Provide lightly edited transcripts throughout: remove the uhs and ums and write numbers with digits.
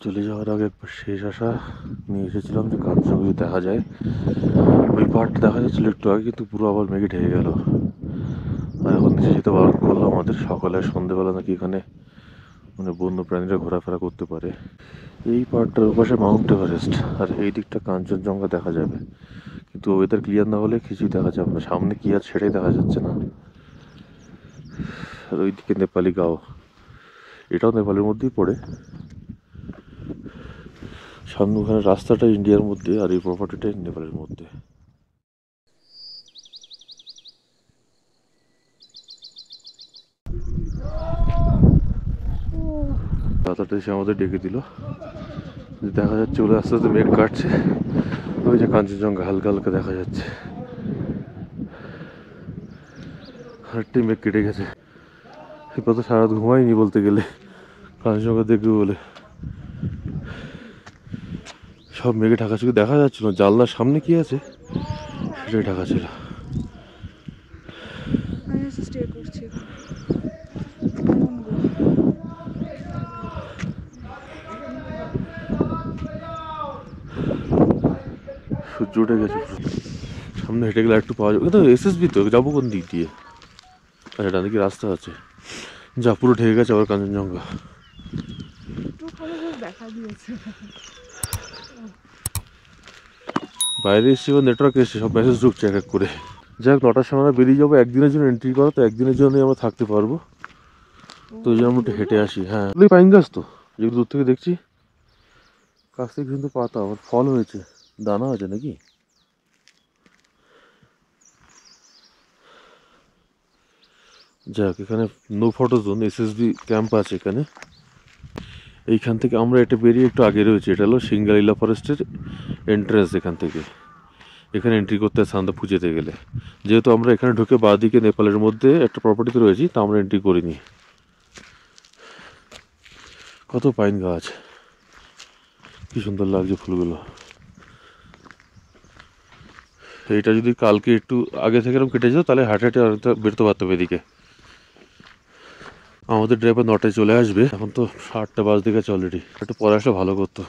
চলে যাওয়ার আগে একবার শেষ আশা নিয়ে এসেছিলাম যে কাঞ্চনজঙ্ঘা দেখা যায়। ওই পাহাড়টা দেখা যাচ্ছিল একটু আগে, কিন্তু পুরো আবার মেঘে ঢেকে গেল। আর এখন নিচে যেতে বারণ করলো আমাদের। সকালে সন্ধ্যেবেলা নাকি এখানে মানে বন্য প্রাণীরা ঘোরাফেরা করতে পারে। এই পাহাড়টার ওপাশে মাউন্ট এভারেস্ট, আর এই দিকটা কাঞ্চনজঙ্ঘা দেখা যাবে, কিন্তু ওয়েদার ক্লিয়ার না হলে কিছুই দেখা যাবে না। সামনে কি আছে সেটাই দেখা যাচ্ছে না। আর ওইদিকে নেপালি গাঁও, এটাও নেপালের মধ্যেই পড়ে। সামনে ওখানে রাস্তাটা ইন্ডিয়ার মধ্যে, আর এই প্রপার্টিটা নেপালের মধ্যে। রাস্তাটা এসে আমাদের ডেকে দিল। দেখা যাচ্ছে ওরা আস্তে আস্তে মেঘ কাটছে। ওই যে কাঞ্চনজঙ্ঘা হালকা হালকা দেখা যাচ্ছে। আরেকটাই মেঘ কেটে গেছে। এরপর তো সারা রাত ঘুমাইনি বলতে গেলে, কাঞ্চনজঙ্ঘা দেখবে বলে। সব মেঘে ঢাকা ছিল, দেখা যাচ্ছিল জানলার সামনে কি আছে সেটাই ঢাকা ছিল। সূর্য উঠে গেছে। সামনে হেঁটে গেলে একটু পাওয়া যাবে, কিন্তু এসএসবি তো যাবো কোন দিক দিয়ে? আচ্ছা, ডান দিকে রাস্তা আছে। যা পুরো ঢেকে গেছে আবার কাঞ্চনজঙ্ঘা। বাইরে এসছে, নেটওয়ার্ক এসছে, সব মেসেজ ঢুকছে এক এক করে। যাই হোক, 9টার সময় আমরা বেরিয়ে যাবো। একদিনের জন্য এন্ট্রি করা, তো একদিনের জন্যই আমরা থাকতে পারবো। তো ওই জন্য আমরা একটু হেঁটে আসি। হ্যাঁ, পাইন গাছ তো, যেগুলো দূর থেকে দেখছি। কাছ থেকে কিন্তু পাতা আবার ফল হয়েছে, দানা আছে নাকি। যাক, এখানে no photo zone, SSB camp আছে এখানে। এইখান থেকে আমরা এটা বেরিয়ে একটু আগে রয়েছে। এটা হলো সিঙ্গালিলা ফরেস্টের এন্ট্রেন্স। এখান থেকে এখানে এন্ট্রি করতে হয় সান্দা পুজোতে গেলে। যেহেতু আমরা এখানে ঢুকে বাঁদিকে নেপালের মধ্যে একটা প্রপার্টিতে রয়েছি, তা আমরা এন্ট্রি করিনি। কত পাইন গাছ, কি সুন্দর লাগছে ফুলগুলো। এইটা যদি কালকে একটু আগে থেকে এরকম কেটে যেত, তাহলে হাঁটে হাঁটে বেরোতে পারতাম এদিকে। আমাদের ড্রাইভার 9টায় চলে আসবে। এখন তো 8টা বাজতে গেছে অলরেডি। একটু পরে আসলে ভালো করতো।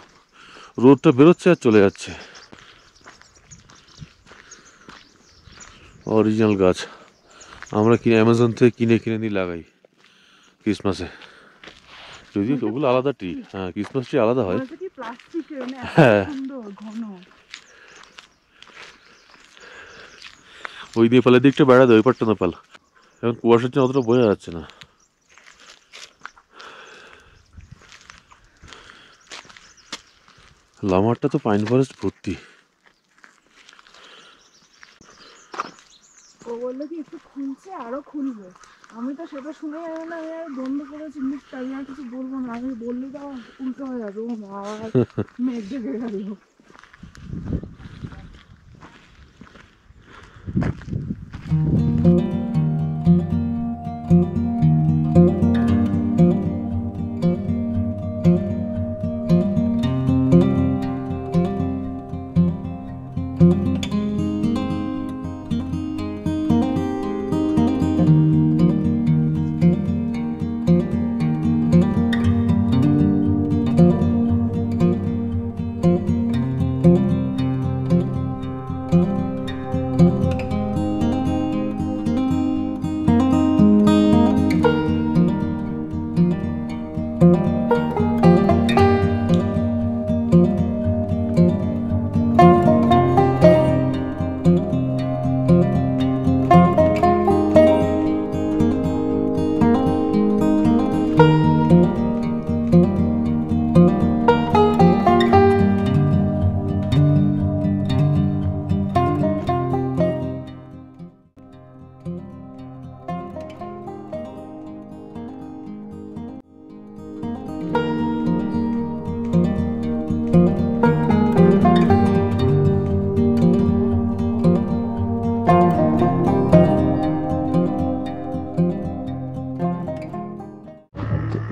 রোদটা বেরোচ্ছে আর চলে যাচ্ছে। অরিজিনাল গাছ আমরা কিনে অ্যামাজন থেকে কিনে নিয়ে লাগাই ক্রিসমাসে। যদিও ওগুলো আলাদা ট্রি। হ্যাঁ, ক্রিসমাস ট্রি আলাদা হয়। হ্যাঁ, ওই নেপালের দিকটা বেড়াতে, ওই পারটা নেপাল। এখন কুয়াশার জন্য অতটা বোঝা যাচ্ছে না। লামারটা তো পাইন ফরেস্ট ভর্তি। ও বললো কি একটু খুলছে, আরো খুলবে। আমি তো সেটা শুনে না, আমি আর বন্ধ করেছি মুখটা। আমি আর কিছু বলবো না, আমি বললে তো উল্টো হয়ে যাবে। ও মা, মেঘ ঢেকে গেল।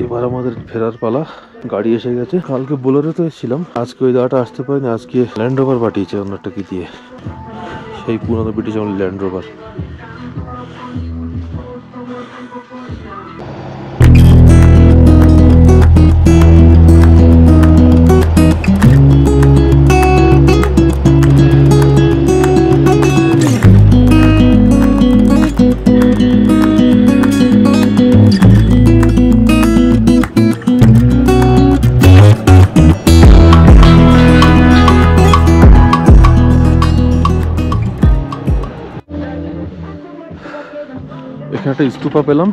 এবার আমাদের ফেরার পালা। গাড়ি এসে গেছে। কালকে বোলেরো তো এসেছিলাম, আজকে ওই দাঁড়াটা আসতে পারিনি। আজকে ল্যান্ড রোভার পাঠিয়েছে অন্যটা কি দিয়ে, সেই পুরোনো ব্রিটিশ আমলের ল্যান্ড রোভার। একটা স্তূপা পেলাম।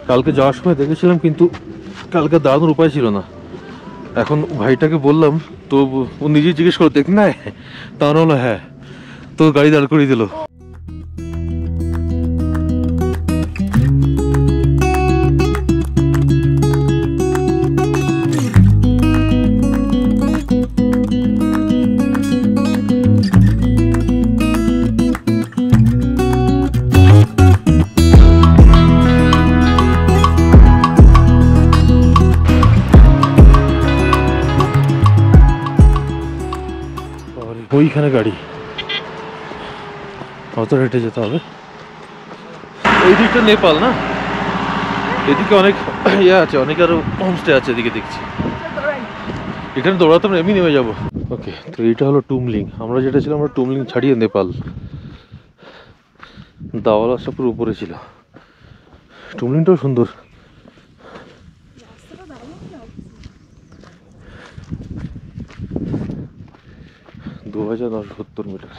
কালকে যাওয়ার সময় দেখেছিলাম, কিন্তু কালকে দাঁড়ানোর উপায় ছিল না। এখন ভাইটাকে বললাম, তো ও নিজেই জিজ্ঞেস করো দেখ না, তা হলো হ্যাঁ, তো গাড়ি দাঁড় করিয়ে দিল। ওইখানে গাড়ি, অত হেঁটে যেতে হবে। এই দিকটা নেপাল না, এদিকে অনেক ইয়ে আছে, অনেক আরো হোমস্টে আছে এদিকে দেখছি। এখানে দৌড়াতে আমরা এমনি নেমে যাবো। ওকে, তো এইটা হলো টুমলিং। আমরা যেটা ছিলাম, আমরা টুমলিং ছাড়িয়ে নেপাল। দাওয়ালা সব পুরো উপরে ছিল। টুমলিংটাও সুন্দর। 2970 মিটার।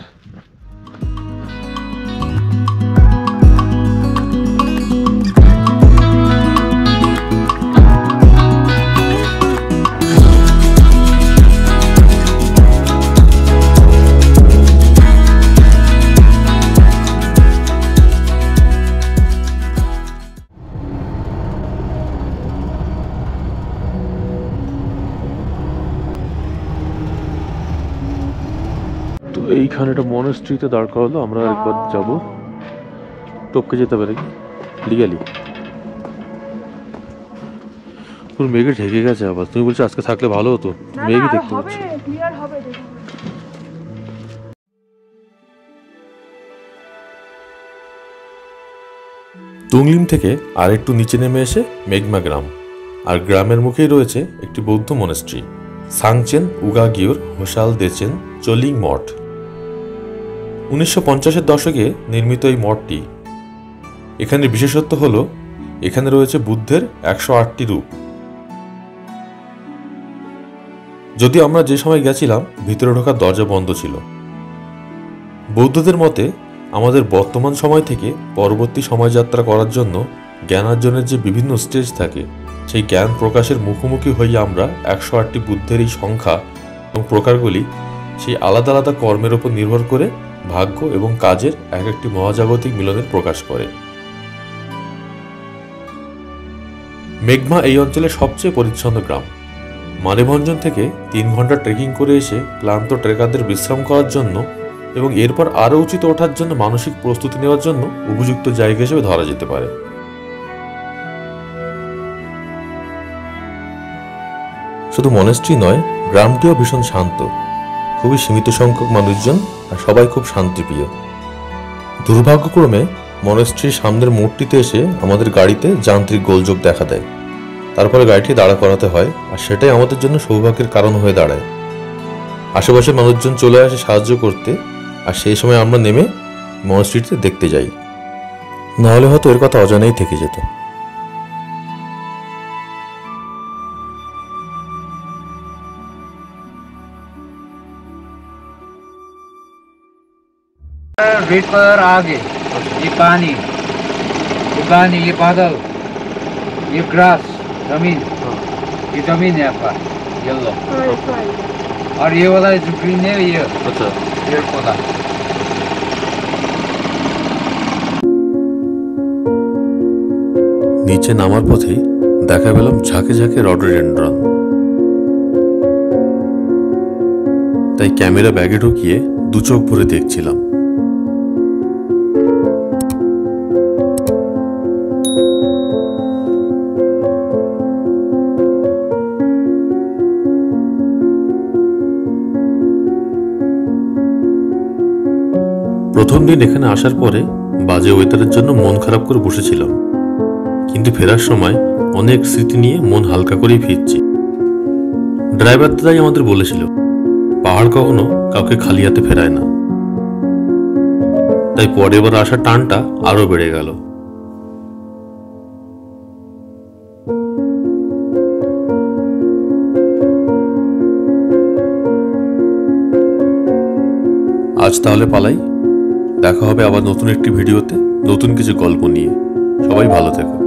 এইখানে একটা মনেস্ট্রিতে দাঁড় করালো, আমরা একবার যাব, টপকে যেতে পারে কি লিগালি। পুরো মেঘে ঢেকে গেছে আবার। তুমি বলছো আজকে থাকলে ভালো হতো, মেঘই দেখতে পাচ্ছি। তুংলিম থেকে আর একটু নিচে নেমে এসে মেঘমা গ্রাম, আর গ্রামের মুখেই রয়েছে একটি বৌদ্ধ মনেস্ট্রি, সাংচেন উগাগিওর হোসাল দেচেন চলিং মঠ। 1950-এর দশকে নির্মিত এই মঠটি। এখানে বিশেষত্ব হলো এখানে রয়েছে বুদ্ধের 108টি রূপ। যদি আমরা যে সময় গেছিলাম ভিতরে ঢোকার দরজা বন্ধ ছিল। বৌদ্ধদের মতে আমাদের বর্তমান সময় থেকে পরবর্তী সময়যাত্রা করার জন্য জ্ঞানার্জনের যে বিভিন্ন স্টেজ থাকে, সেই জ্ঞান প্রকাশের মুখোমুখি হয়ে আমরা 108টি বুদ্ধের এই সংখ্যা এবং প্রকারগুলি সেই আলাদা আলাদা কর্মের উপর নির্ভর করে ভাগ্য এবং কাজের এক একটি মহাজাগতিক মিলনের প্রকাশ করে। মেঘমা এই অঞ্চলের সবচেয়ে পরিচ্ছন্ন গ্রাম। মানেভঞ্জন থেকে 3 ঘন্টা ট্রেকিং করে এসে ক্লান্ত ট্রেকারদের বিশ্রাম করার জন্য এবং এরপর আরও উঁচুতে ওঠার জন্য মানসিক প্রস্তুতি নেওয়ার জন্য উপযুক্ত জায়গা হিসেবে ধরা যেতে পারে। শুধু মনেস্ট্রি নয়, গ্রামটিও ভীষণ শান্ত। খুবই সীমিত সংখ্যক মানুষজন, আর সবাই খুব শান্তিপ্রিয়। দুর্ভাগ্যক্রমে মনেস্ট্রির সামনের মোড়টিতে এসে আমাদের গাড়িতে যান্ত্রিক গোলযোগ দেখা দেয়। তারপরে গাড়িটি দাঁড়া করাতে হয়, আর সেটাই আমাদের জন্য সৌভাগ্যের কারণ হয়ে দাঁড়ায়। আশেপাশের মানুষজন চলে আসে সাহায্য করতে, আর সেই সময় আমরা নেমে মনেস্ট্রিতে দেখতে যাই, নাহলে হয়তো এর কথা অজানাই থেকে যেত। रेड कलर आगे, ये पानी, ये बादल, ये ग्रास, जमीन, ये जमीन है आपका येलो, और ये वाला जो ग्रीन है ये पेड़ पौधा। নিচে নামার পথেই দেখা পেলাম ঝাঁকে ঝাঁকে রডোডেনড্রন। তাই ক্যামেরা ব্যাগে ঢুকিয়ে দু চোখ ভরে দেখছিলাম। প্রথম দিন এখানে আসার পরে বাজে ওয়েদারের জন্য মন খারাপ করে বসেছিলাম, কিন্তু ফেরার সময় অনেক স্মৃতি নিয়ে মন হালকা করেই ফিরছি। ড্রাইভার দাদাই আমাদের বলেছিল পাহাড় কখনো কাউকে খালি হাতে ফেরায় না, তাই পরের বার আসার টানটা আরো বেড়ে গেল। আজ তাহলে পালাই। দেখা হবে আবার নতুন একটি ভিডিওতে, নতুন কিছু গল্প নিয়ে। সবাই ভালো থেকো।